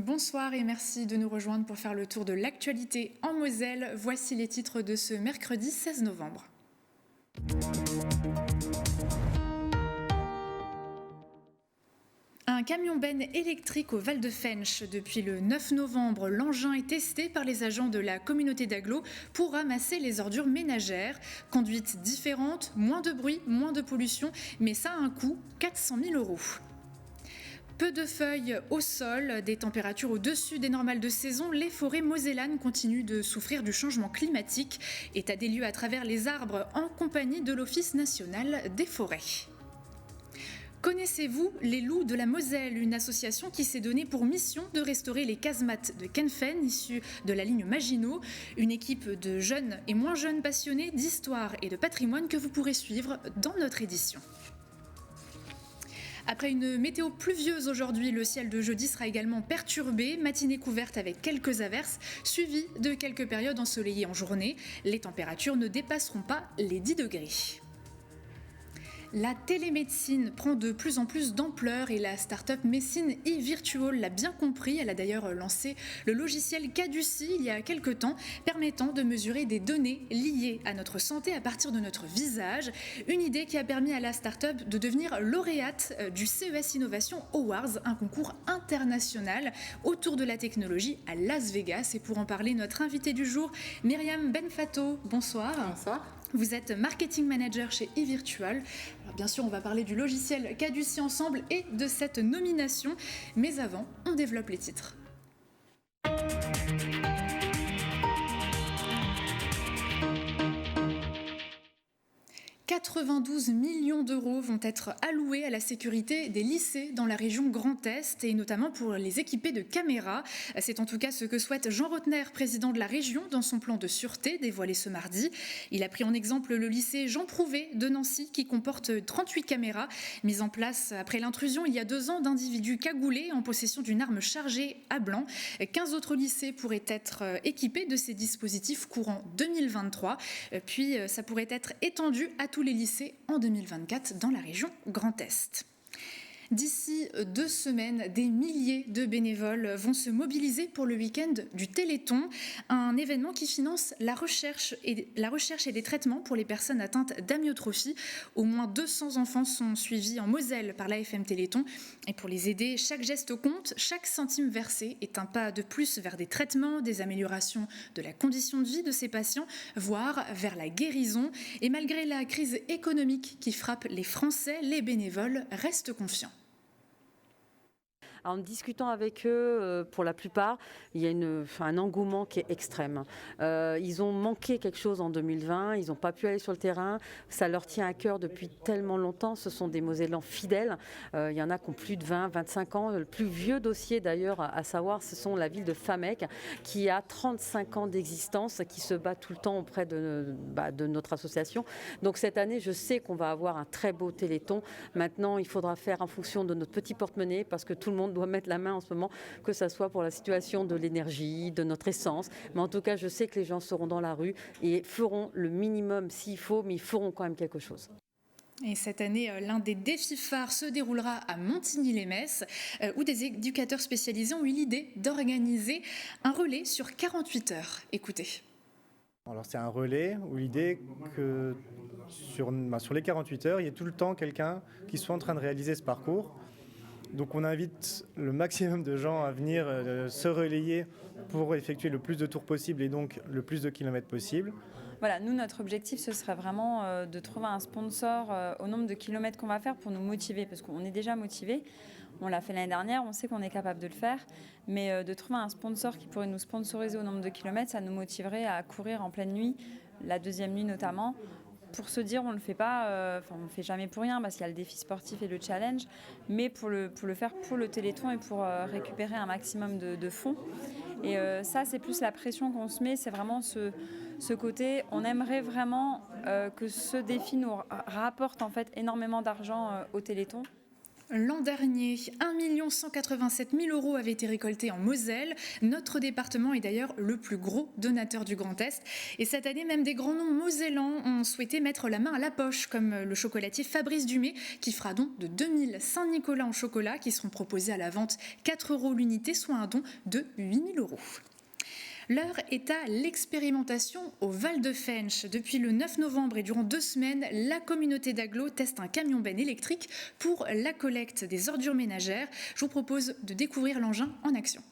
bonsoir et merci de nous rejoindre pour faire le tour de l'actualité en Moselle. Voici les titres de ce mercredi 16 novembre. Un camion-benne électrique au Val de Fensch. Depuis le 9 novembre, l'engin est testé par les agents de la communauté d'agglo pour ramasser les ordures ménagères. Conduite différente, moins de bruit, moins de pollution, mais ça a un coût, 400 000 €. Peu de feuilles au sol, des températures au-dessus des normales de saison, les forêts mosellanes continuent de souffrir du changement climatique. État des lieux à travers les arbres en compagnie de l'Office national des forêts. Connaissez-vous les loups de la Moselle, une association qui s'est donnée pour mission de restaurer les casemates de Kenfen issus de la ligne Maginot, une équipe de jeunes et moins jeunes passionnés d'histoire et de patrimoine que vous pourrez suivre dans notre édition. Après une météo pluvieuse aujourd'hui, le ciel de jeudi sera également perturbé, matinée couverte avec quelques averses, suivies de quelques périodes ensoleillées en journée. Les températures ne dépasseront pas les 10 degrés. La télémédecine prend de plus en plus d'ampleur et la start-up Messine eVirtual l'a bien compris. Elle a d'ailleurs lancé le logiciel Caduci il y a quelques temps, permettant de mesurer des données liées à notre santé à partir de notre visage. Une idée qui a permis à la start-up de devenir lauréate du CES Innovation Awards, un concours international autour de la technologie à Las Vegas. Et pour en parler, notre invitée du jour, Myriam Benfato. Bonsoir. Bonsoir. Vous êtes marketing manager chez eVirtual. Alors bien sûr, on va parler du logiciel Caduci ensemble et de cette nomination. Mais avant, on développe les titres. 92 millions d'euros vont être alloués à la sécurité des lycées dans la région Grand Est et notamment pour les équiper de caméras. C'est en tout cas ce que souhaite Jean Rotner, président de la région, dans son plan de sûreté dévoilé ce mardi. Il a pris en exemple le lycée Jean Prouvé de Nancy qui comporte 38 caméras mises en place après l'intrusion il y a 2 ans d'individus cagoulés en possession d'une arme chargée à blanc. 15 autres lycées pourraient être équipés de ces dispositifs courant 2023, puis ça pourrait être étendu à tous les lycées en 2024 dans la région Grand Est. D'ici 2 semaines, des milliers de bénévoles vont se mobiliser pour le week-end du Téléthon, un événement qui finance la recherche et les traitements pour les personnes atteintes d'amyotrophie. Au moins 200 enfants sont suivis en Moselle par l'AFM Téléthon. Et pour les aider, chaque geste compte, chaque centime versé est un pas de plus vers des traitements, des améliorations de la condition de vie de ces patients, voire vers la guérison. Et malgré la crise économique qui frappe les Français, les bénévoles restent confiants. En discutant avec eux, pour la plupart, il y a un engouement qui est extrême. Ils ont manqué quelque chose en 2020, ils n'ont pas pu aller sur le terrain, ça leur tient à cœur depuis tellement longtemps, ce sont des Mosellans fidèles, il y en a qui ont plus de 20, 25 ans, le plus vieux dossier d'ailleurs à savoir, ce sont la ville de Famec, qui a 35 ans d'existence, qui se bat tout le temps auprès de notre association. Donc cette année, je sais qu'on va avoir un très beau téléthon. Maintenant, il faudra faire en fonction de notre petit porte-monnaie, parce que tout le monde doit mettre la main en ce moment, que ce soit pour la situation de l'énergie, de notre essence. Mais en tout cas, je sais que les gens seront dans la rue et feront le minimum s'il faut, mais ils feront quand même quelque chose. Et cette année, l'un des défis phares se déroulera à Montigny-lès-Metz, où des éducateurs spécialisés ont eu l'idée d'organiser un relais sur 48 heures. Écoutez. Alors c'est un relais où l'idée que sur les 48 heures, il y ait tout le temps quelqu'un qui soit en train de réaliser ce parcours. Donc on invite le maximum de gens à venir se relayer pour effectuer le plus de tours possible et donc le plus de kilomètres possible. Voilà, nous, notre objectif, ce serait vraiment de trouver un sponsor au nombre de kilomètres qu'on va faire pour nous motiver, parce qu'on est déjà motivés. On l'a fait l'année dernière, on sait qu'on est capable de le faire, mais de trouver un sponsor qui pourrait nous sponsoriser au nombre de kilomètres, ça nous motiverait à courir en pleine nuit, la deuxième nuit notamment, pour se dire on ne le fait pas, on ne le fait jamais pour rien parce qu'il y a le défi sportif et le challenge, mais pour le faire pour le Téléthon et pour récupérer un maximum de fonds. Et ça, c'est plus la pression qu'on se met, c'est vraiment ce côté, on aimerait vraiment que ce défi nous rapporte en fait énormément d'argent au Téléthon. L'an dernier, 1 187 000 € avaient été récoltés en Moselle. Notre département est d'ailleurs le plus gros donateur du Grand Est. Et cette année, même des grands noms mosellans ont souhaité mettre la main à la poche, comme le chocolatier Fabrice Dumay, qui fera don de 2000 Saint-Nicolas en chocolat, qui seront proposés à la vente 4 € l'unité, soit un don de 8 000 €. L'heure est à l'expérimentation au Val de Fensch. Depuis le 9 novembre et durant 2 semaines, la communauté d'Aglo teste un camion-benne électrique pour la collecte des ordures ménagères. Je vous propose de découvrir l'engin en action.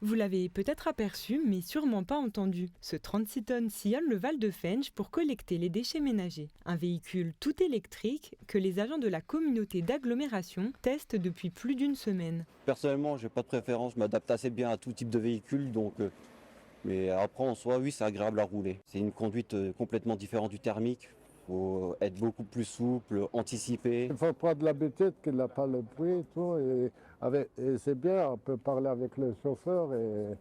Vous l'avez peut-être aperçu, mais sûrement pas entendu. Ce 36 tonnes sillonne le Val de Fensch pour collecter les déchets ménagers. Un véhicule tout électrique que les agents de la communauté d'agglomération testent depuis plus d'1 semaine. Personnellement, je n'ai pas de préférence, je m'adapte assez bien à tout type de véhicule, mais après en soi, oui, c'est agréable à rouler. C'est une conduite complètement différente du thermique. Il faut être beaucoup plus souple, anticiper. Il faut prendre l'habitude qu'il n'a pas le bruit et tout. Et c'est bien, on peut parler avec le chauffeur et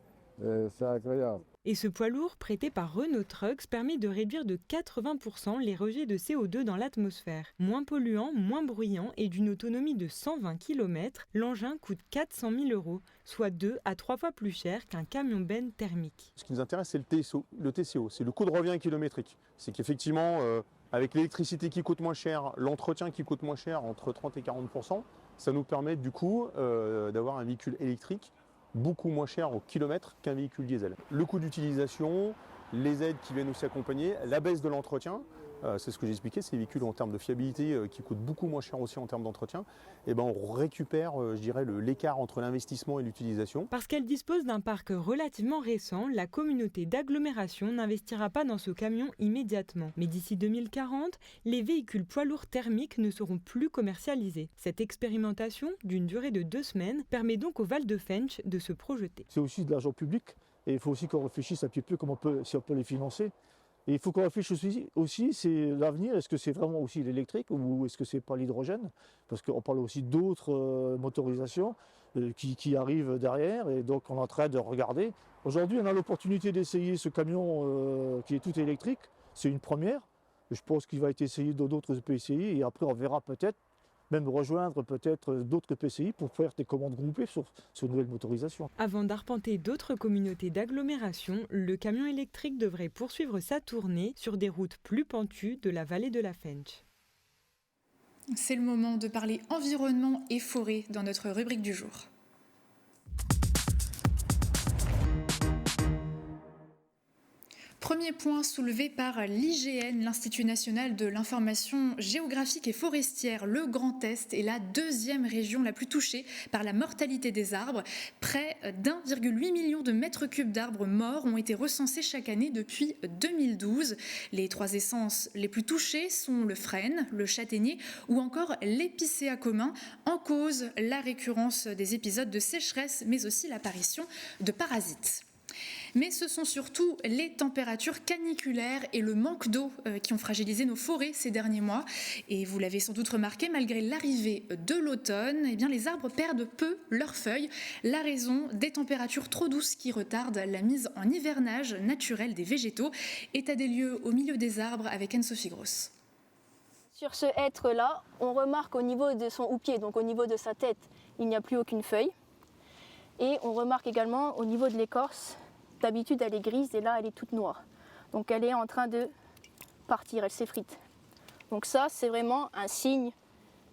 c'est agréable. Et ce poids lourd prêté par Renault Trucks permet de réduire de 80% les rejets de CO2 dans l'atmosphère. Moins polluant, moins bruyant et d'une autonomie de 120 km, l'engin coûte 400 000 €, soit 2 à 3 fois plus cher qu'un camion-benne thermique. Ce qui nous intéresse, c'est le TCO, c'est le coût de revient kilométrique. C'est qu'effectivement, avec l'électricité qui coûte moins cher, l'entretien qui coûte moins cher, entre 30 et 40%, ça nous permet du coup d'avoir un véhicule électrique beaucoup moins cher au kilomètre qu'un véhicule diesel. Le coût d'utilisation, les aides qui viennent aussi accompagner, la baisse de l'entretien, c'est ce que j'ai expliqué, ces véhicules en termes de fiabilité qui coûtent beaucoup moins cher aussi en termes d'entretien, et on récupère je dirais, l'écart entre l'investissement et l'utilisation. Parce qu'elle dispose d'un parc relativement récent, la communauté d'agglomération n'investira pas dans ce camion immédiatement. Mais d'ici 2040, les véhicules poids lourds thermiques ne seront plus commercialisés. Cette expérimentation, d'une durée de 2 semaines, permet donc au Val de Fensch de se projeter. C'est aussi de l'argent public et il faut aussi qu'on réfléchisse un petit peu si on peut les financer. Et il faut qu'on réfléchisse aussi, c'est l'avenir, est-ce que c'est vraiment aussi l'électrique ou est-ce que c'est pas l'hydrogène? Parce qu'on parle aussi d'autres motorisations qui arrivent derrière et donc on est en train de regarder. Aujourd'hui on a l'opportunité d'essayer ce camion qui est tout électrique, c'est une première. Je pense qu'il va être essayé dans d'autres PCI et après on verra peut-être même rejoindre peut-être d'autres PCI pour faire des commandes groupées sur une nouvelle motorisation. Avant d'arpenter d'autres communautés d'agglomération, le camion électrique devrait poursuivre sa tournée sur des routes plus pentues de la vallée de la Fensch. C'est le moment de parler environnement et forêt dans notre rubrique du jour. Premier point soulevé par l'IGN, l'Institut national de l'information géographique et forestière. Le Grand Est est la 2e région la plus touchée par la mortalité des arbres. Près d'1,8 million de mètres cubes d'arbres morts ont été recensés chaque année depuis 2012. Les 3 essences les plus touchées sont le frêne, le châtaignier ou encore l'épicéa commun. En cause, la récurrence des épisodes de sécheresse, mais aussi l'apparition de parasites. Mais ce sont surtout les températures caniculaires et le manque d'eau qui ont fragilisé nos forêts ces derniers mois. Et vous l'avez sans doute remarqué, malgré l'arrivée de l'automne, eh bien, les arbres perdent peu leurs feuilles. La raison des températures trop douces qui retardent la mise en hivernage naturel des végétaux. État des lieux au milieu des arbres avec Anne-Sophie Gross. Sur ce hêtre-là, on remarque au niveau de son houppier, donc au niveau de sa tête, il n'y a plus aucune feuille. Et on remarque également au niveau de l'écorce, d'habitude elle est grise et là elle est toute noire. Donc elle est en train de partir, elle s'effrite. Donc ça c'est vraiment un signe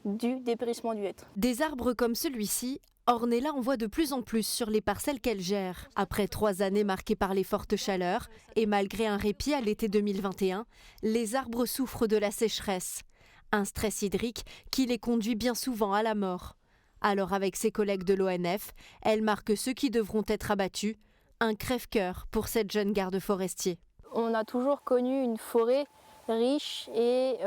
du dépérissement du hêtre. Des arbres comme celui-ci, Ornella en voit de plus en plus sur les parcelles qu'elle gère. Après 3 années marquées par les fortes chaleurs et malgré un répit à l'été 2021, les arbres souffrent de la sécheresse. Un stress hydrique qui les conduit bien souvent à la mort. Alors avec ses collègues de l'ONF, elle marque ceux qui devront être abattus. Un crève-cœur pour cette jeune garde forestier. On a toujours connu une forêt riche et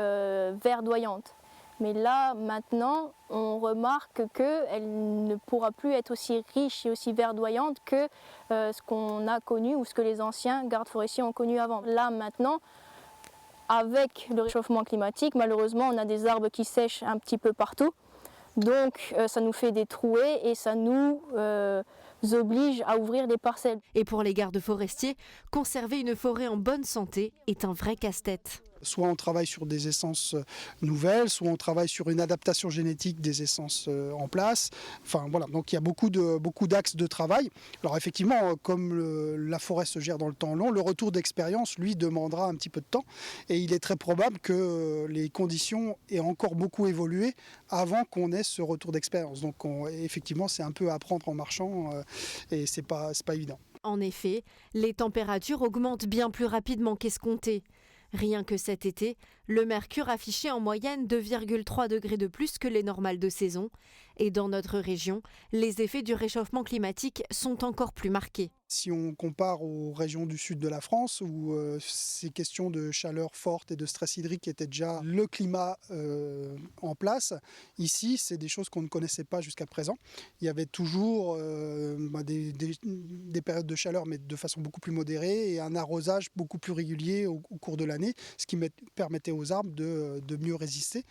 verdoyante. Mais là, maintenant, on remarque qu'elle ne pourra plus être aussi riche et aussi verdoyante que ce qu'on a connu ou ce que les anciens gardes forestiers ont connu avant. Là, maintenant, avec le réchauffement climatique, malheureusement, on a des arbres qui sèchent un petit peu partout. Donc, ça nous fait des trouées et ça nous oblige à ouvrir des parcelles. Et pour les gardes forestiers, conserver une forêt en bonne santé est un vrai casse-tête. soit on travaille sur des essences nouvelles, soit on travaille sur une adaptation génétique des essences en place. Enfin voilà, donc il y a beaucoup d'axes de travail. Alors effectivement, comme la forêt se gère dans le temps long, le retour d'expérience, lui, demandera un petit peu de temps. Et il est très probable que les conditions aient encore beaucoup évolué avant qu'on ait ce retour d'expérience. Donc effectivement, c'est un peu à apprendre en marchant et c'est pas évident. En effet, les températures augmentent bien plus rapidement qu'escompté. Rien que cet été, le mercure affichait en moyenne 2,3 degrés de plus que les normales de saison. Et dans notre région, les effets du réchauffement climatique sont encore plus marqués. Si on compare aux régions du sud de la France, où ces questions de chaleur forte et de stress hydrique étaient déjà le climat en place, ici, c'est des choses qu'on ne connaissait pas jusqu'à présent. Il y avait toujours des périodes de chaleur, mais de façon beaucoup plus modérée, et un arrosage beaucoup plus régulier au cours de l'année, ce qui permettait aux arbres de mieux résister.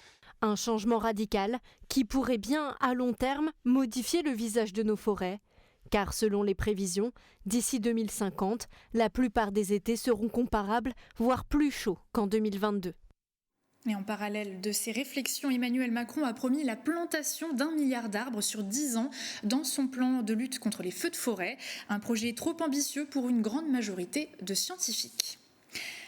Un changement radical qui pourrait bien, à long terme, modifier le visage de nos forêts. Car selon les prévisions, d'ici 2050, la plupart des étés seront comparables, voire plus chauds qu'en 2022. Et en parallèle de ces réflexions, Emmanuel Macron a promis la plantation d'1 milliard d'arbres sur 10 ans dans son plan de lutte contre les feux de forêt. Un projet trop ambitieux pour une grande majorité de scientifiques.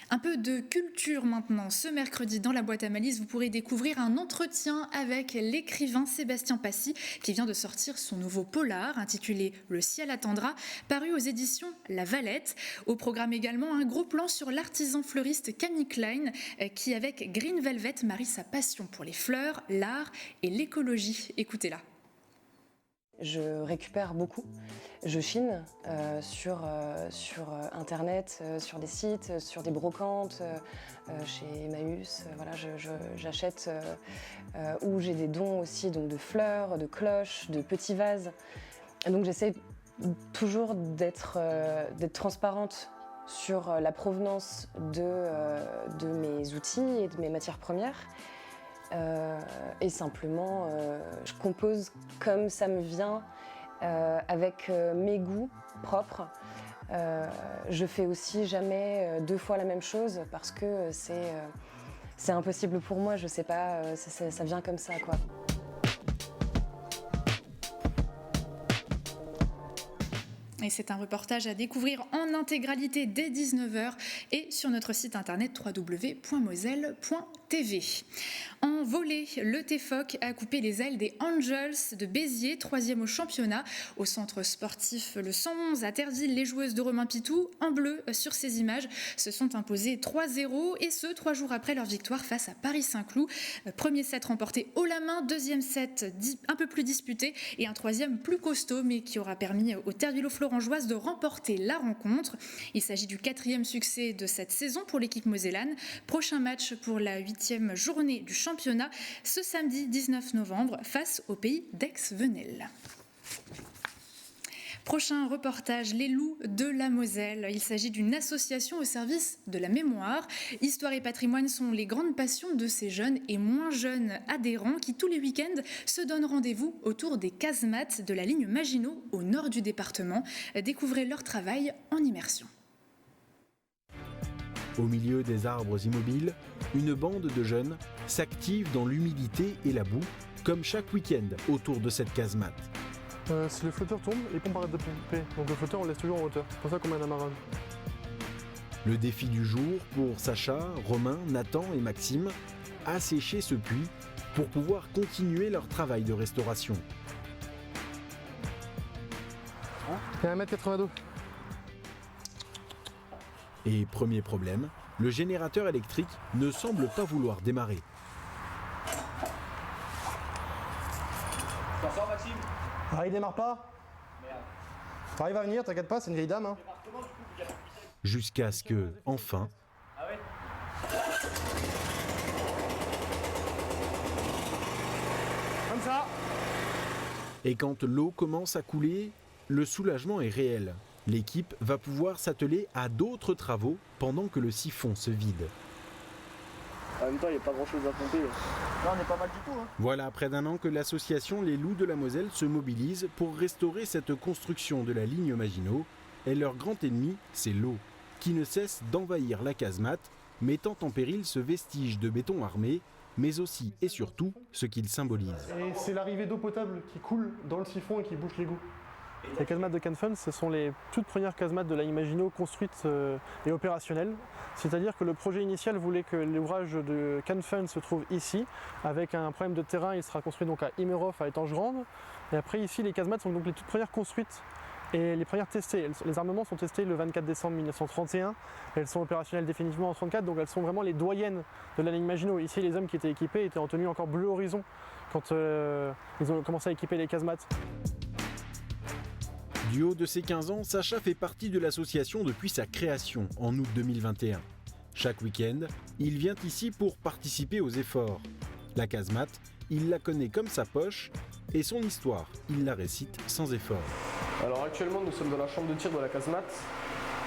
Un peu de culture maintenant. Ce mercredi, dans la boîte à malice, vous pourrez découvrir un entretien avec l'écrivain Sébastien Passy qui vient de sortir son nouveau polar intitulé Le ciel attendra, paru aux éditions La Valette. Au programme également un gros plan sur l'artisan fleuriste Camille Klein qui, avec Green Velvet, marie sa passion pour les fleurs, l'art et l'écologie. Écoutez-la. Je récupère beaucoup, je chine sur internet, sur des sites, sur des brocantes, chez Emmaüs, voilà, j'achète où j'ai des dons aussi, donc de fleurs, de cloches, de petits vases. Et donc j'essaie toujours d'être transparente sur la provenance de mes outils et de mes matières premières. Et simplement, je compose comme ça me vient, avec mes goûts propres. Je fais aussi jamais 2 fois la même chose parce que c'est impossible pour moi, je sais pas, ça vient comme ça, quoi. Et c'est un reportage à découvrir en intégralité dès 19h et sur notre site internet www.moselle.tv. En volley, le TFOC a coupé les ailes des Angels de Béziers, 3e au championnat. Au centre sportif Le 111 à Terville, les joueuses de Romain Pitou, en bleu sur ces images, se sont imposées 3-0 et ce, 3 jours après leur victoire face à Paris-Saint-Cloud. Premier set remporté haut la main, deuxième set un peu plus disputé et un troisième plus costaud mais qui aura permis aux Tervillo-Florangeoises de remporter la rencontre. Il s'agit du 4e succès de cette saison pour l'équipe mosellane. Prochain match pour la 8e journée du championnat ce samedi 19 novembre face au pays d'Aix-Venelle. Prochain reportage, les loups de la Moselle. Il s'agit d'une association au service de la mémoire. Histoire et patrimoine sont les grandes passions de ces jeunes et moins jeunes adhérents qui, tous les week-ends, se donnent rendez-vous autour des casemates de la ligne Maginot au nord du département. Découvrez leur travail en immersion. Au milieu des arbres immobiles, une bande de jeunes s'active dans l'humidité et la boue, comme chaque week-end autour de cette casemate. Si le flotteur tombe, les pompes arrêtent de pomper. Donc le flotteur, on le laisse toujours en hauteur. C'est pour ça qu'on met un amarrage. Le défi du jour pour Sacha, Romain, Nathan et Maxime, assécher ce puits pour pouvoir continuer leur travail de restauration. Il y a 1,82 m. Et premier problème, le générateur électrique ne semble pas vouloir démarrer. Ça sort, Maxime? Ah, il démarre pas? T'arrives à venir, t'inquiète pas, c'est une vieille dame. Hein. Jusqu'à ce que, enfin... Comme ça. Et quand l'eau commence à couler, le soulagement est réel. L'équipe va pouvoir s'atteler à d'autres travaux pendant que le siphon se vide. En même temps, il n'y a pas grand chose à pomper. Là, on est pas mal du tout. Hein. Voilà près d'un an que l'association Les Loups de la Moselle se mobilise pour restaurer cette construction de la ligne Maginot. Et leur grand ennemi, c'est l'eau, qui ne cesse d'envahir la casemate mettant en péril ce vestige de béton armé, mais aussi et surtout ce qu'il symbolise. Et c'est l'arrivée d'eau potable qui coule dans le siphon et qui bouche l'égout. Les casemates de Canfun, ce sont les toutes premières casemates de la Imagino construites et opérationnelles. C'est-à-dire que le projet initial voulait que l'ouvrage de Canfun se trouve ici. Avec un problème de terrain, il sera construit donc à Imerhof, à Étanges-Grandes. Et après ici, les casemates sont donc les toutes premières construites et les premières testées. Les armements sont testés le 24 décembre 1931. Elles sont opérationnelles définitivement en 1934, donc elles sont vraiment les doyennes de la ligne Maginot. Ici, les hommes qui étaient équipés étaient en tenue encore bleu horizon quand ils ont commencé à équiper les casemates. Du haut de ses 15 ans, Sacha fait partie de l'association depuis sa création en août 2021. Chaque week-end, il vient ici pour participer aux efforts. La casemate, il la connaît comme sa poche et son histoire, il la récite sans effort. Alors actuellement, nous sommes dans la chambre de tir de la casemate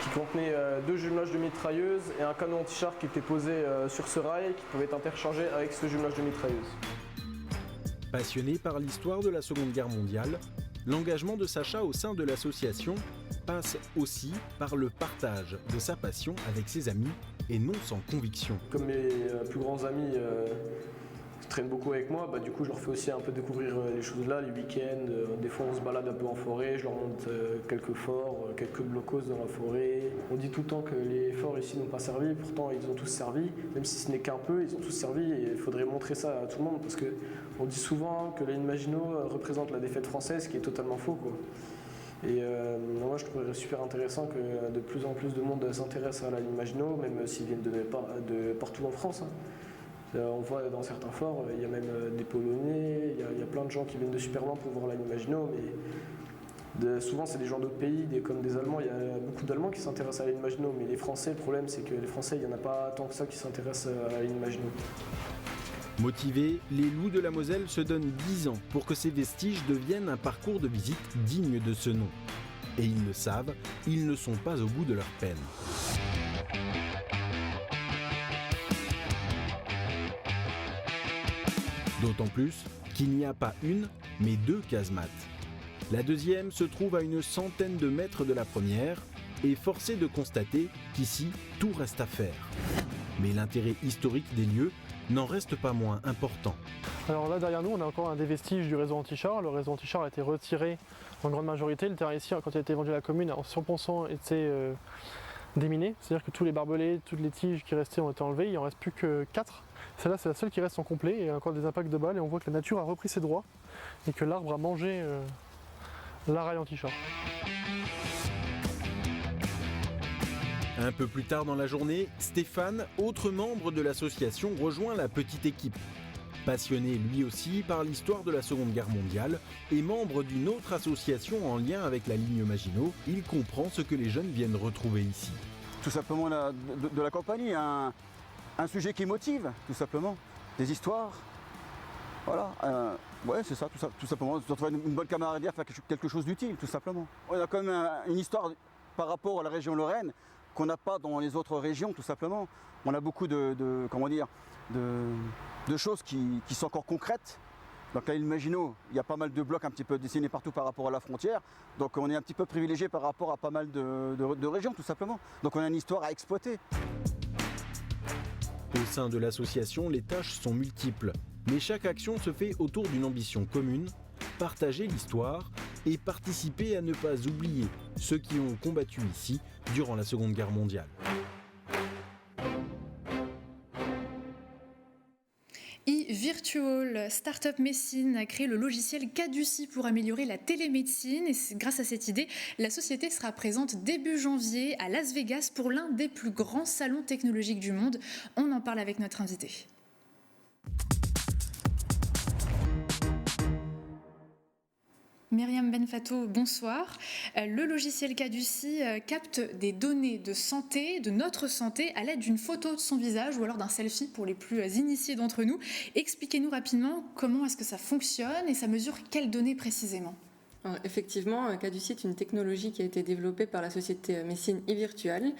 qui contenait 2 jumelages de mitrailleuses et un canon anti-char qui était posé sur ce rail qui pouvait être interchangé avec ce jumelage de mitrailleuses. Passionné par l'histoire de la Seconde Guerre mondiale, l'engagement de Sacha au sein de l'association passe aussi par le partage de sa passion avec ses amis et non sans conviction. Comme mes plus grands amis traînent beaucoup avec moi, du coup je leur fais aussi un peu découvrir les choses là, les week-ends. Des fois on se balade un peu en forêt, je leur montre quelques forts, quelques blocos dans la forêt. On dit tout le temps que les forts ici n'ont pas servi, pourtant ils ont tous servi, même si ce n'est qu'un peu, ils ont tous servi et il faudrait montrer ça à tout le monde parce qu'on dit souvent que la ligne Maginot représente la défaite française, ce qui est totalement faux, quoi. Et moi je trouverais super intéressant que de plus en plus de monde s'intéresse à la ligne Maginot, même s'ils viennent de partout en France. On voit dans certains forts, il y a même des Polonais, il y a plein de gens qui viennent de super loin pour voir la ligne Maginot, mais souvent c'est des gens d'autres pays, comme des Allemands. Il y a beaucoup d'Allemands qui s'intéressent à la ligne Maginot, mais les Français, le problème c'est que les Français, il n'y en a pas tant que ça qui s'intéressent à la ligne Maginot. Motivés, les loups de la Moselle se donnent 10 ans pour que ces vestiges deviennent un parcours de visite digne de ce nom. Et ils le savent, ils ne sont pas au bout de leur peine. D'autant plus qu'il n'y a pas une, mais 2 casemates. La deuxième se trouve à une centaine de mètres de la première, et force est de constater qu'ici, tout reste à faire. Mais l'intérêt historique des lieux n'en reste pas moins important. Alors là derrière nous on a encore un des vestiges du réseau anti-char. Le réseau anti-char a été retiré en grande majorité. Le terrain ici, quand il a été vendu à la commune, a 100% été déminé. C'est-à-dire que tous les barbelés, toutes les tiges qui restaient ont été enlevées. Il n'en reste plus que 4. Celle-là c'est la seule qui reste en complet et il y a encore des impacts de balles et on voit que la nature a repris ses droits et que l'arbre a mangé la rail anti-char. Un peu plus tard dans la journée, Stéphane, autre membre de l'association, rejoint la petite équipe. Passionné lui aussi par l'histoire de la Seconde Guerre mondiale et membre d'une autre association en lien avec la ligne Maginot, il comprend ce que les jeunes viennent retrouver ici. Tout simplement de la compagnie, un sujet qui motive, tout simplement. Des histoires, voilà. Ouais, c'est ça, tout simplement. Se retrouver une bonne camaraderie, faire quelque chose d'utile, tout simplement. On a quand même une histoire par rapport à la région Lorraine qu'on n'a pas dans les autres régions, tout simplement. On a beaucoup de choses qui sont encore concrètes. Donc là, Maginot, il y a pas mal de blocs un petit peu dessinés partout par rapport à la frontière. Donc on est un petit peu privilégié par rapport à pas mal de régions, tout simplement. Donc on a une histoire à exploiter. Au sein de l'association, les tâches sont multiples, mais chaque action se fait autour d'une ambition commune, partager l'histoire et participer à ne pas oublier ceux qui ont combattu ici durant la Seconde Guerre mondiale. eVirtual Startup Messine a créé le logiciel Caduci pour améliorer la télémédecine et grâce à cette idée, la société sera présente début janvier à Las Vegas pour l'un des plus grands salons technologiques du monde. On en parle avec notre invité. Myriam Benfato, bonsoir. Le logiciel Caduci capte des données de santé, de notre santé, à l'aide d'une photo de son visage ou alors d'un selfie pour les plus initiés d'entre nous. Expliquez-nous rapidement comment est-ce que ça fonctionne et ça mesure quelles données précisément. Alors, effectivement, Caduci est une technologie qui a été développée par la société Messine e-Virtual.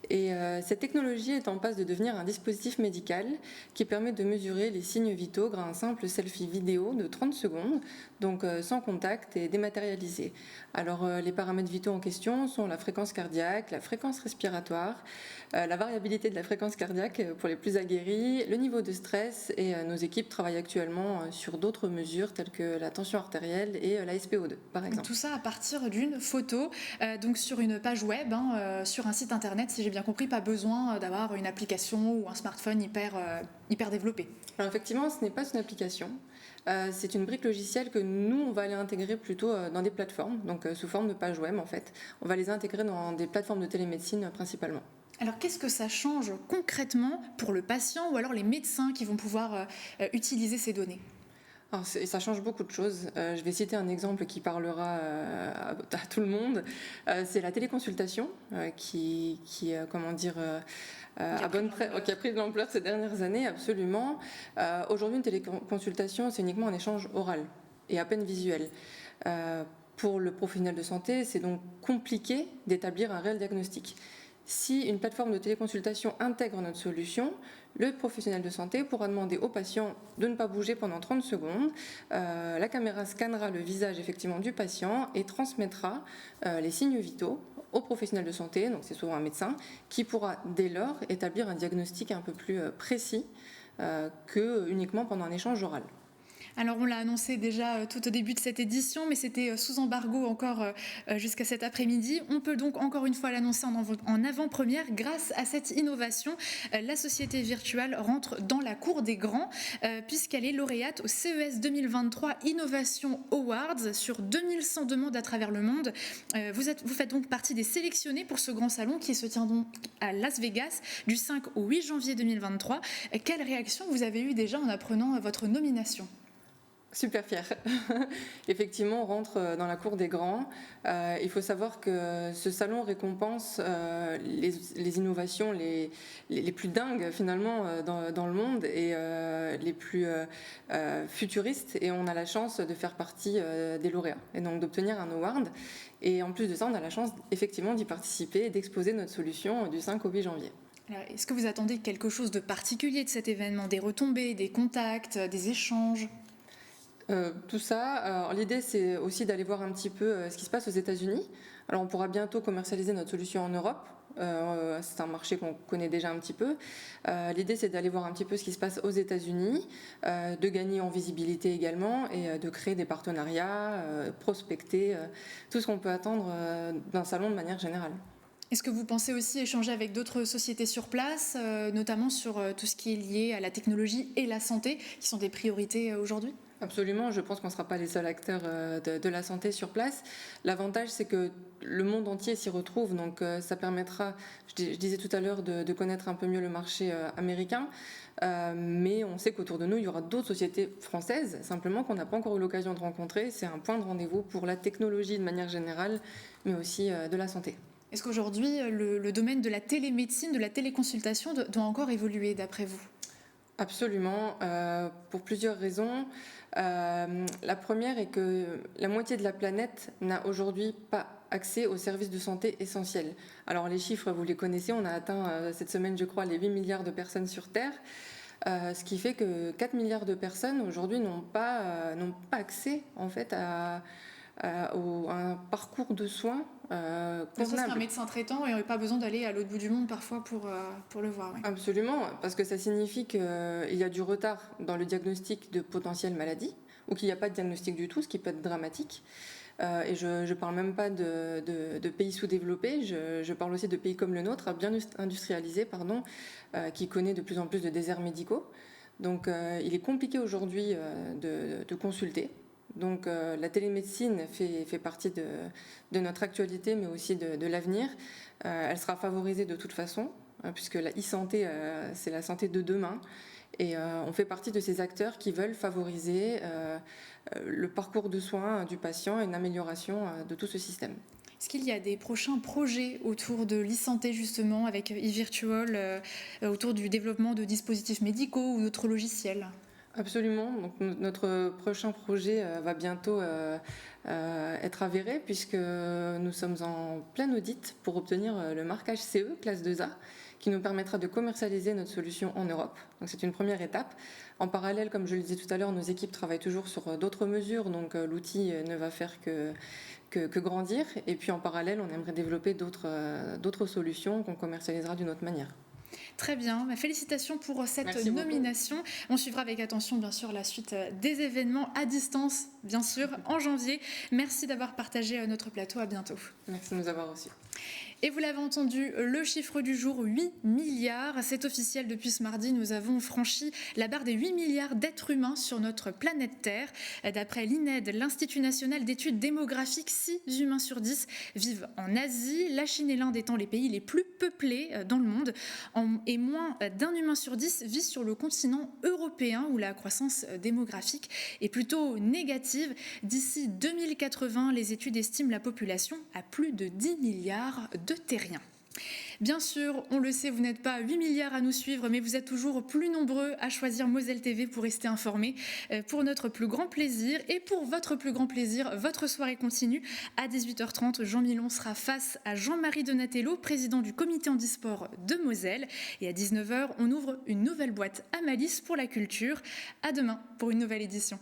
Et cette technologie est en passe de devenir un dispositif médical qui permet de mesurer les signes vitaux grâce à un simple selfie vidéo de 30 secondes, donc sans contact et dématérialisé. Alors les paramètres vitaux en question sont la fréquence cardiaque, la fréquence respiratoire, la variabilité de la fréquence cardiaque pour les plus aguerris, le niveau de stress, et nos équipes travaillent actuellement sur d'autres mesures telles que la tension artérielle et la SpO2 par exemple. Tout ça à partir d'une photo, donc sur une page web, sur un site internet, si j'ai bien compris, pas besoin d'avoir une application ou un smartphone hyper développé. Alors effectivement, ce n'est pas une application. C'est une brique logicielle que nous, on va aller intégrer plutôt dans des plateformes, donc sous forme de page web en fait. On va les intégrer dans des plateformes de télémédecine principalement. Alors qu'est-ce que ça change concrètement pour le patient ou alors les médecins qui vont pouvoir utiliser ces données ? Alors, ça change beaucoup de choses. Je vais citer un exemple qui parlera à tout le monde. C'est la téléconsultation qui a pris de l'ampleur ces dernières années, absolument. Aujourd'hui, une téléconsultation, c'est uniquement un échange oral et à peine visuel. Pour le professionnel de santé, c'est donc compliqué d'établir un réel diagnostic. Si une plateforme de téléconsultation intègre notre solution, le professionnel de santé pourra demander au patient de ne pas bouger pendant 30 secondes. La caméra scannera le visage effectivement du patient et transmettra les signes vitaux au professionnel de santé, donc c'est souvent un médecin, qui pourra dès lors établir un diagnostic un peu plus précis que uniquement pendant un échange oral. Alors on l'a annoncé déjà tout au début de cette édition, mais c'était sous embargo encore jusqu'à cet après-midi. On peut donc encore une fois l'annoncer en avant-première. Grâce à cette innovation, la société virtuelle rentre dans la cour des grands puisqu'elle est lauréate au CES 2023 Innovation Awards sur 2100 demandes à travers le monde. Vous faites donc partie des sélectionnés pour ce grand salon qui se tient donc à Las Vegas du 5 au 8 janvier 2023. Quelle réaction vous avez eue déjà en apprenant votre nomination ? Super fière. Effectivement, on rentre dans la cour des grands. Il faut savoir que ce salon récompense les innovations les plus dingues finalement dans le monde et les plus futuristes. Et on a la chance de faire partie des lauréats et donc d'obtenir un award. Et en plus de ça, on a la chance effectivement d'y participer et d'exposer notre solution du 5 au 8 janvier. Alors, est-ce que vous attendez quelque chose de particulier de cet événement ? Des retombées, des contacts, des échanges ? Tout ça, l'idée c'est aussi d'aller voir un petit peu ce qui se passe aux États-Unis. Alors on pourra bientôt commercialiser notre solution en Europe. C'est un marché qu'on connaît déjà un petit peu. L'idée c'est d'aller voir un petit peu ce qui se passe aux États-Unis, de gagner en visibilité également et de créer des partenariats, prospecter, tout ce qu'on peut attendre d'un salon de manière générale. Est-ce que vous pensez aussi échanger avec d'autres sociétés sur place, notamment sur tout ce qui est lié à la technologie et la santé, qui sont des priorités aujourd'hui ? Absolument, je pense qu'on ne sera pas les seuls acteurs de la santé sur place. L'avantage, c'est que le monde entier s'y retrouve, donc ça permettra, je disais tout à l'heure, de connaître un peu mieux le marché américain, mais on sait qu'autour de nous, il y aura d'autres sociétés françaises, simplement qu'on n'a pas encore eu l'occasion de rencontrer. C'est un point de rendez-vous pour la technologie de manière générale, mais aussi de la santé. Est-ce qu'aujourd'hui, le domaine de la télémédecine, de la téléconsultation doit encore évoluer d'après vous ? Absolument, pour plusieurs raisons. La première est que la moitié de la planète n'a aujourd'hui pas accès aux services de santé essentiels. Alors les chiffres, vous les connaissez, on a atteint cette semaine, je crois, les 8 milliards de personnes sur Terre, ce qui fait que 4 milliards de personnes aujourd'hui n'ont pas accès en fait à un parcours de soins convenable. C'est un médecin traitant et on n'a pas besoin d'aller à l'autre bout du monde parfois pour le voir. Oui. Absolument, parce que ça signifie qu'il y a du retard dans le diagnostic de potentielles maladies ou qu'il n'y a pas de diagnostic du tout, ce qui peut être dramatique. Et je ne parle même pas de pays sous-développés, je parle aussi de pays comme le nôtre, bien industrialisé, qui connaît de plus en plus de déserts médicaux. Donc il est compliqué aujourd'hui de consulter. Donc la télémédecine fait partie de notre actualité, mais aussi de l'avenir. Elle sera favorisée de toute façon, puisque la e-santé, c'est la santé de demain. Et on fait partie de ces acteurs qui veulent favoriser le parcours de soins du patient et une amélioration de tout ce système. Est-ce qu'il y a des prochains projets autour de l'e-santé justement, avec e-Virtual, autour du développement de dispositifs médicaux ou d'autres logiciels ? Absolument. Donc, notre prochain projet va bientôt être avéré puisque nous sommes en plein audit pour obtenir le marquage CE, classe 2A, qui nous permettra de commercialiser notre solution en Europe. Donc c'est une première étape. En parallèle, comme je le disais tout à l'heure, nos équipes travaillent toujours sur d'autres mesures, donc l'outil ne va faire que grandir. Et puis en parallèle, on aimerait développer d'autres solutions qu'on commercialisera d'une autre manière. Très bien, félicitations pour cette nomination. On suivra avec attention bien sûr la suite des événements à distance, bien sûr, en janvier. Merci d'avoir partagé notre plateau, à bientôt. Merci de nous avoir reçus. Et vous l'avez entendu, le chiffre du jour, 8 milliards. C'est officiel, depuis ce mardi, nous avons franchi la barre des 8 milliards d'êtres humains sur notre planète Terre. D'après l'INED, l'Institut national d'études démographiques, 6 humains sur 10 vivent en Asie, la Chine et l'Inde étant les pays les plus peuplés dans le monde. Et moins d'un humain sur 10 vit sur le continent européen, où la croissance démographique est plutôt négative. D'ici 2080, les études estiment la population à plus de 10 milliards de terriens. Bien sûr, on le sait, vous n'êtes pas 8 milliards à nous suivre, mais vous êtes toujours plus nombreux à choisir Moselle TV pour rester informés. Pour notre plus grand plaisir et pour votre plus grand plaisir, votre soirée continue. À 18h30, Jean Milon sera face à Jean-Marie Donatello, président du comité handisport de Moselle. Et à 19h, on ouvre une nouvelle boîte à Malice pour la culture. À demain pour une nouvelle édition.